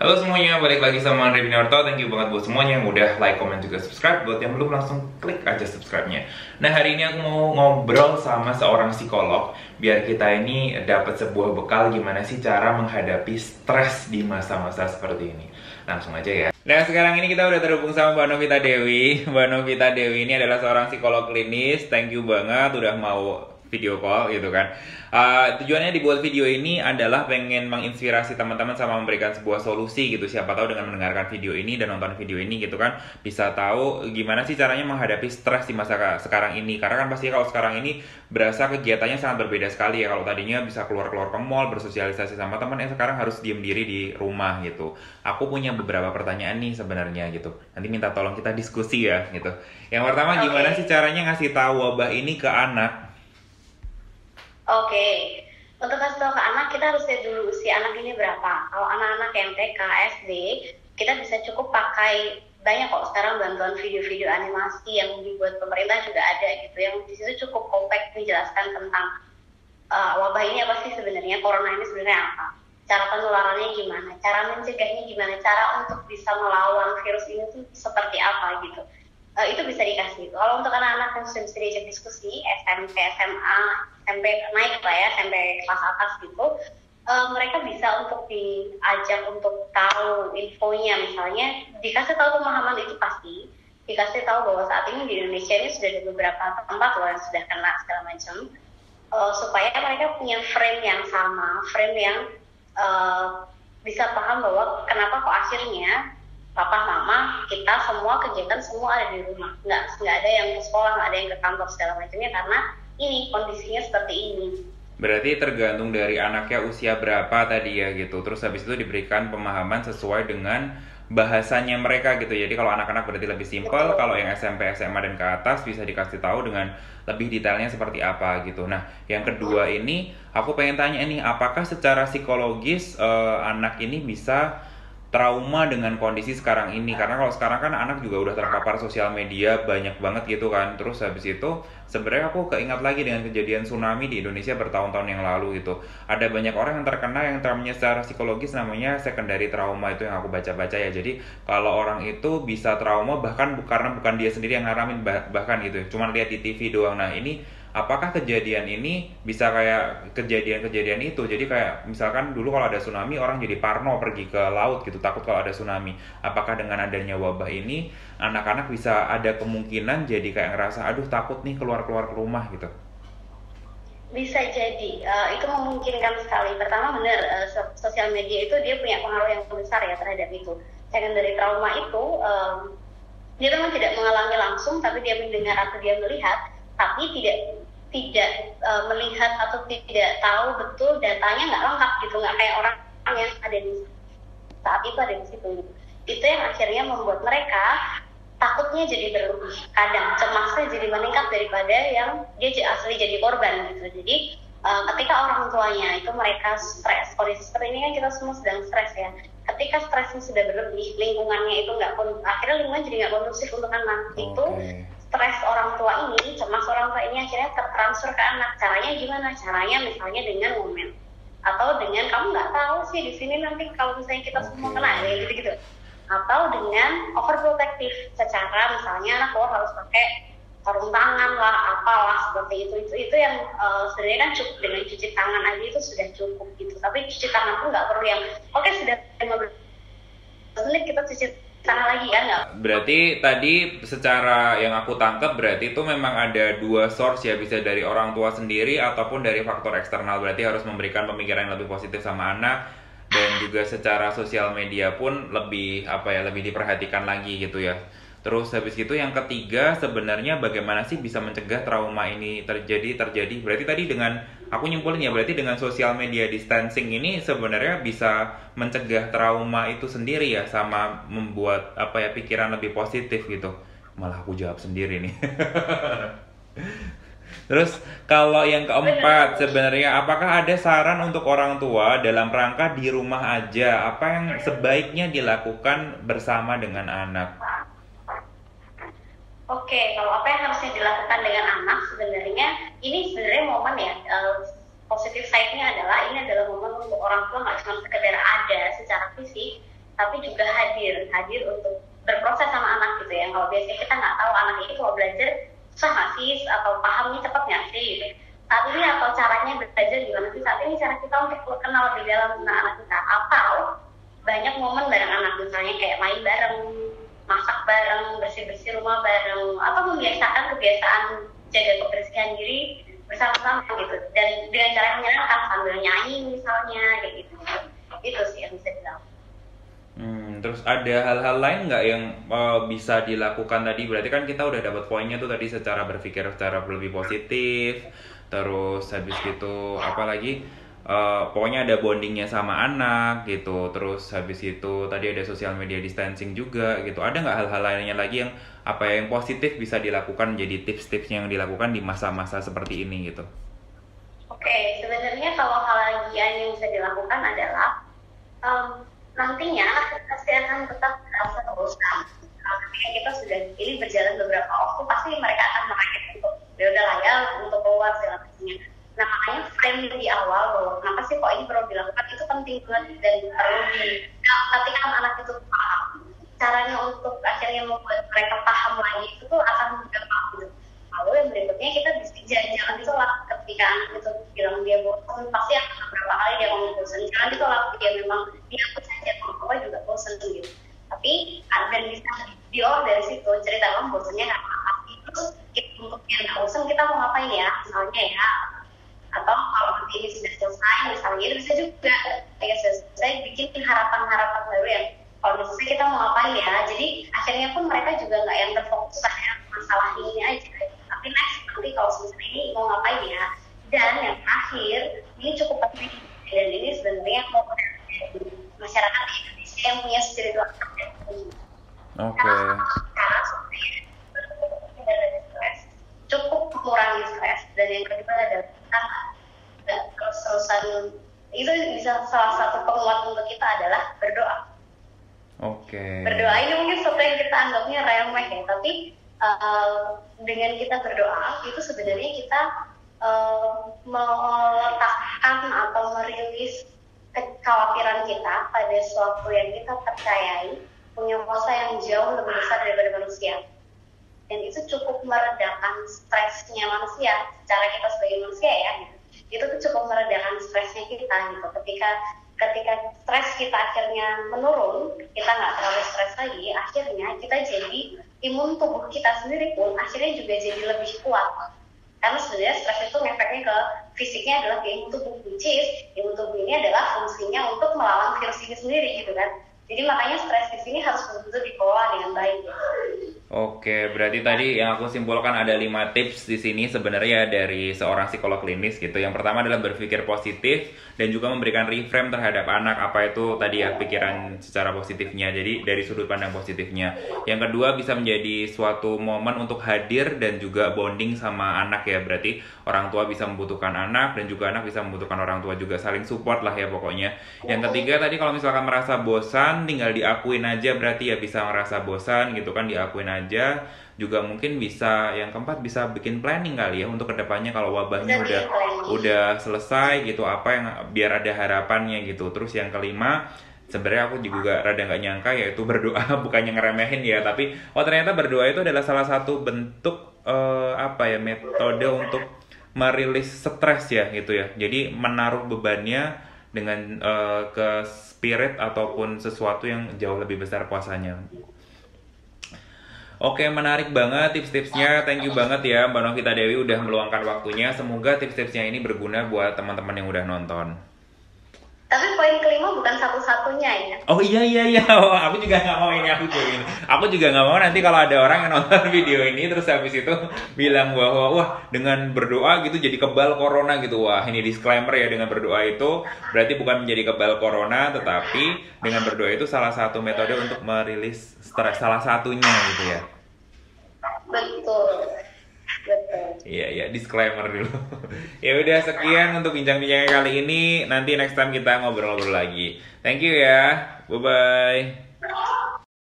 Halo semuanya, balik lagi sama Andre Binarto. Thank you banget buat semuanya yang udah like, comment, juga subscribe. Buat yang belum, langsung klik aja subscribe-nya. Nah, hari ini aku mau ngobrol sama seorang psikolog biar kita ini dapat sebuah bekal gimana sih cara menghadapi stres di masa-masa seperti ini. Langsung aja ya. Nah, sekarang ini kita udah terhubung sama Mbak Novita Dewi. Mbak Novita Dewi ini adalah seorang psikolog klinis. Thank you banget udah mau video call gitu kan. Tujuannya dibuat video ini adalah pengen menginspirasi teman-teman sama memberikan sebuah solusi gitu. Siapa tahu dengan mendengarkan video ini dan nonton video ini gitu kan, bisa tahu gimana sih caranya menghadapi stres di masa sekarang ini. Karena kan pasti kalau sekarang ini berasa kegiatannya sangat berbeda sekali ya. Kalau tadinya bisa keluar-keluar ke mall, bersosialisasi sama teman, sekarang harus diem diri di rumah gitu. Aku punya beberapa pertanyaan nih sebenarnya gitu. Nanti minta tolong kita diskusi ya gitu. Yang pertama, gimana sih caranya ngasih tahu wabah ini ke anak? Oke, untuk kasih tahu ke anak, kita harus lihat dulu usia anak ini berapa. Kalau anak-anak yang TK, SD, kita bisa cukup pakai banyak kok sekarang bantuan video-video animasi yang dibuat pemerintah juga ada gitu, yang di situ cukup kompak menjelaskan tentang wabah ini apa sih sebenarnya, corona ini sebenarnya apa, cara penularannya gimana, cara mencegahnya gimana, cara untuk bisa melawan virus ini tuh seperti apa gitu. Itu bisa dikasih. Kalau untuk anak-anak yang sudah bisa diajak diskusi, SMP, SMA, SMP naik lah ya, SMP kelas atas gitu, mereka bisa untuk diajak untuk tahu infonya, misalnya dikasih tahu pemahaman itu pasti, dikasih tahu bahwa saat ini di Indonesia ini sudah ada beberapa tempat loh yang sudah kena segala macam, supaya mereka punya frame yang sama, frame yang bisa paham bahwa kenapa kok akhirnya papa, mama, kita semua kegiatan semua ada di rumah, nggak ada yang ke sekolah, nggak ada yang ke kantor segala macamnya karena ini kondisinya seperti ini. Berarti tergantung dari anaknya usia berapa tadi ya gitu. Terus habis itu diberikan pemahaman sesuai dengan bahasanya mereka gitu. Jadi kalau anak-anak berarti lebih simpel, kalau yang SMP, SMA dan ke atas bisa dikasih tahu dengan lebih detailnya seperti apa gitu. Nah, yang kedua ini aku pengen tanya nih, apakah secara psikologis anak ini bisa trauma dengan kondisi sekarang ini? Karena kalau sekarang kan anak juga udah terpapar sosial media banyak banget gitu kan. Terus habis itu sebenarnya aku keingat lagi dengan kejadian tsunami di Indonesia bertahun-tahun yang lalu gitu. Ada banyak orang yang terkena yang traumanya secara psikologis, namanya secondary trauma, itu yang aku baca-baca ya. Jadi kalau orang itu bisa trauma bahkan karena bukan dia sendiri yang ngalamin, bahkan gitu, cuma lihat di TV doang. Nah, ini apakah kejadian ini bisa kayak kejadian-kejadian itu? Jadi kayak misalkan dulu kalau ada tsunami orang jadi parno pergi ke laut gitu, takut kalau ada tsunami. Apakah dengan adanya wabah ini anak-anak bisa ada kemungkinan jadi kayak ngerasa aduh takut nih keluar-keluar ke rumah gitu? Bisa jadi, itu memungkinkan sekali. Pertama benar, sosial media itu dia punya pengaruh yang besar ya terhadap itu. Secondary trauma itu dia memang tidak mengalami langsung, tapi dia mendengar atau dia melihat, tapi tidak melihat atau tidak tahu betul, datanya nggak lengkap gitu, nggak kayak orang yang ada di saat itu ada di situ gitu. Itu yang akhirnya membuat mereka takutnya jadi berlebih, kadang cemasnya jadi meningkat daripada yang dia asli jadi korban gitu. Jadi ketika orang tuanya itu mereka stres, kondisi seperti ini kan kita semua sedang stres ya. Ketika stresnya sudah berlebih, lingkungannya itu akhirnya lingkungan jadi nggak kondusif untuk anak. Itu stres orang tua ini, cemas orang tua ini akhirnya tertransfer ke anak. Caranya gimana? Caranya misalnya dengan momen atau dengan kamu nggak tahu sih di sini nanti kalau misalnya kita semua kena ya gitu-gitu. Atau dengan overprotective, secara misalnya anak harus pakai sarung tangan lah, apalah seperti itu yang sebenarnya kan cukup dengan cuci tangan aja itu sudah cukup gitu. Tapi cuci tangan pun nggak perlu yang oke sudah 15 menit kita cuci tangan lagi kan nggak. Berarti tadi secara yang aku tangkap berarti itu memang ada dua source ya, bisa dari orang tua sendiri ataupun dari faktor eksternal. Berarti harus memberikan pemikiran yang lebih positif sama anak, dan juga secara sosial media pun lebih lebih diperhatikan lagi gitu ya. Terus habis itu yang ketiga, sebenarnya bagaimana sih bisa mencegah trauma ini terjadi? Berarti tadi dengan aku nyimpulin ya, berarti dengan sosial media distancing ini sebenarnya bisa mencegah trauma itu sendiri ya, sama membuat pikiran lebih positif gitu. Malah aku jawab sendiri nih. Terus kalau yang keempat, sebenarnya apakah ada saran untuk orang tua dalam rangka di rumah aja, apa yang sebaiknya dilakukan bersama dengan anak? Oke, kalau apa yang harusnya dilakukan dengan anak sebenarnya, ini sebenarnya momen ya, positif side-nya adalah ini adalah momen untuk orang tua nggak cuma sekedar ada secara fisik, tapi juga hadir untuk berproses sama anak gitu ya. Kalau biasanya kita nggak tahu anak itu kalau belajar susah nggak sih atau pahamnya cepat nggak sih gitu. Saat ini atau caranya belajar gimana sih, saat ini cara kita untuk kenal lebih dalam tentang anak kita, atau banyak momen bareng anak, misalnya kayak main bareng, masak bareng, bersih-bersih rumah bareng, atau membiasakan kebiasaan jaga kebersihan diri bersama-sama gitu, dan dengan cara yang menyenangkan sambil nyanyi misalnya kayak gitu. Itu sih yang bisa dilakukan. Terus ada hal-hal lain nggak yang bisa dilakukan tadi? Berarti kan kita udah dapat poinnya tuh tadi, secara berpikir secara lebih positif. Terus habis gitu apalagi pokoknya ada bondingnya sama anak gitu. Terus habis itu tadi ada social media distancing juga gitu. Ada nggak hal-hal lainnya lagi yang apa ya, yang positif bisa dilakukan, jadi tips-tipsnya yang dilakukan di masa-masa seperti ini gitu? Oke, sebenarnya kalau hal lagi yang bisa dilakukan adalah nantinya pasti akan tetap merasa bosan. Ketika kita sudah ini berjalan beberapa waktu, pasti mereka akan merakyat untuk ya udah lah ya, untuk keluar segala macamnya. Nah, makanya frame di awal bahwa kenapa sih kok ini perlu dilakukan, itu penting banget dan perlu ketika anak itu paham, caranya untuk akhirnya membuat mereka paham lagi itu tuh akan mudah gitu. Lalu yang berikutnya kita bisa jangan ditolak ketika anak itu bilang dia bosan, pasti akan beberapa kali dia ngomong bosan, jangan ditolak, dia memang dia aku saja papa juga bosan gitu. Tapi dan bisa diolah dari situ, cerita kamu bosannya karena apa, terus untuk yang nggak bosan kita mau ngapain ya, misalnya ya, atau kalau nanti ini sudah selesai misalnya, itu bisa juga ketika selesai bikin harapan-harapan baru yang kalau misalnya kita mau ngapain ya, jadi akhirnya pun mereka juga nggak yang terfokus pada masalah ini aja, tapi next nanti kalau misalnya ini mau ngapain ya. Dan yang terakhir, ini cukup penting dan ini sebenarnya mau masyarakat di Indonesia yang punya spiritual Oke. Cukup mengurangi stres, dan yang kedua adalah kita nggak terus-terusan, itu bisa salah satu penguat untuk kita adalah berdoa. Oke. Berdoa ini mungkin sesuatu yang kita anggapnya remeh ya, tapi dengan kita berdoa itu sebenarnya kita meletakkan atau merilis kekhawatiran kita pada sesuatu yang kita percayai punya kuasa yang jauh lebih besar daripada manusia, dan itu cukup meredakan stresnya manusia. Secara kita sebagai manusia ya, itu tuh cukup meredakan stresnya kita gitu. Ketika stres kita akhirnya menurun, kita nggak terlalu stres lagi, akhirnya kita jadi imun tubuh kita sendiri pun akhirnya juga jadi lebih kuat. Karena sebenarnya stres itu efeknya ke fisiknya adalah ke imun tubuh, which is imun tubuh ini adalah fungsinya untuk melawan virus ini sendiri gitu kan. Jadi makanya stres di sini harus betul-betul dikelola dengan baik. Oke, berarti tadi yang aku simpulkan ada 5 tips di sini sebenarnya dari seorang psikolog klinis gitu. Yang pertama adalah berpikir positif dan juga memberikan reframe terhadap anak, apa itu tadi ya, pikiran secara positifnya. Jadi dari sudut pandang positifnya. Yang kedua bisa menjadi suatu momen untuk hadir dan juga bonding sama anak ya. Berarti orang tua bisa membutuhkan anak dan juga anak bisa membutuhkan orang tua juga, saling support lah ya pokoknya. Yang ketiga tadi kalau misalkan merasa bosan, tinggal diakuin aja, berarti ya bisa merasa bosan gitu kan, diakuin aja. Juga mungkin bisa, yang keempat bisa bikin planning kali ya untuk kedepannya kalau wabahnya udah selesai gitu, apa yang biar ada harapannya gitu. Terus yang kelima sebenarnya aku juga rada nggak nyangka, yaitu berdoa. Bukannya ngeremehin ya, tapi ternyata berdoa itu adalah salah satu bentuk metode untuk merilis stres ya gitu ya. Jadi menaruh bebannya dengan ke spirit ataupun sesuatu yang jauh lebih besar kuasanya. Oke, menarik banget tips-tipsnya. Thank you banget ya Mbak Novita Dewi udah meluangkan waktunya. Semoga tips-tipsnya ini berguna buat teman-teman yang udah nonton. Tapi poin kelima bukan satu-satunya ya. Oh iya. Oh, aku juga nggak mau ini, aku juga nggak mau nanti kalau ada orang yang nonton video ini terus habis itu bilang bahwa wah dengan berdoa gitu jadi kebal corona gitu. Wah, ini disclaimer ya, dengan berdoa itu berarti bukan menjadi kebal corona, tetapi dengan berdoa itu salah satu metode untuk merilis stres, salah satunya gitu ya. Betul. Iya, disclaimer dulu. Ya udah, sekian untuk bincang-bincangnya kali ini. Nanti next time kita ngobrol-ngobrol lagi. Thank you ya. Bye-bye.